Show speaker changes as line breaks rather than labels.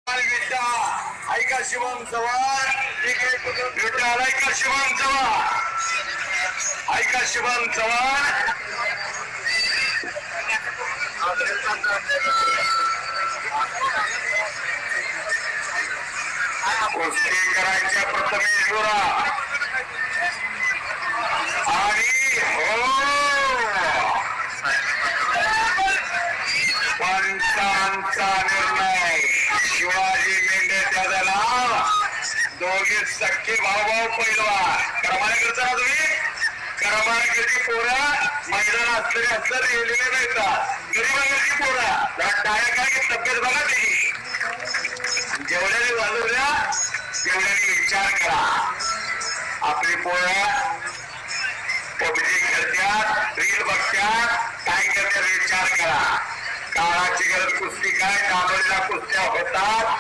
ऐका शिवम चव्हाण विठ्ठल ऐका शिवम चव्हाण ऐका शिवम चव्हाण कुस्ती करायच्या प्रथमेश गोरा आणि पंचांचा निर्णय शिवाजी मेंढे दादाला दोघे सख्खे भाऊ पैलवान क्रमांकाचा ना तुम्ही क्रमांकाची पोरं मैदान असलं रेल्वे मिळतात गरीबांची पोरं टाळ्या काय तब्येत बघा त्याची जेवढ्याने वाजवल्या तेवढ्याने विचार करा आपली पोरं पबजी खेळत्यात रील बघत्यात काय करतात विचार करा काळाची गरज कुस्ती काय काबडीला कुस्त्या होतात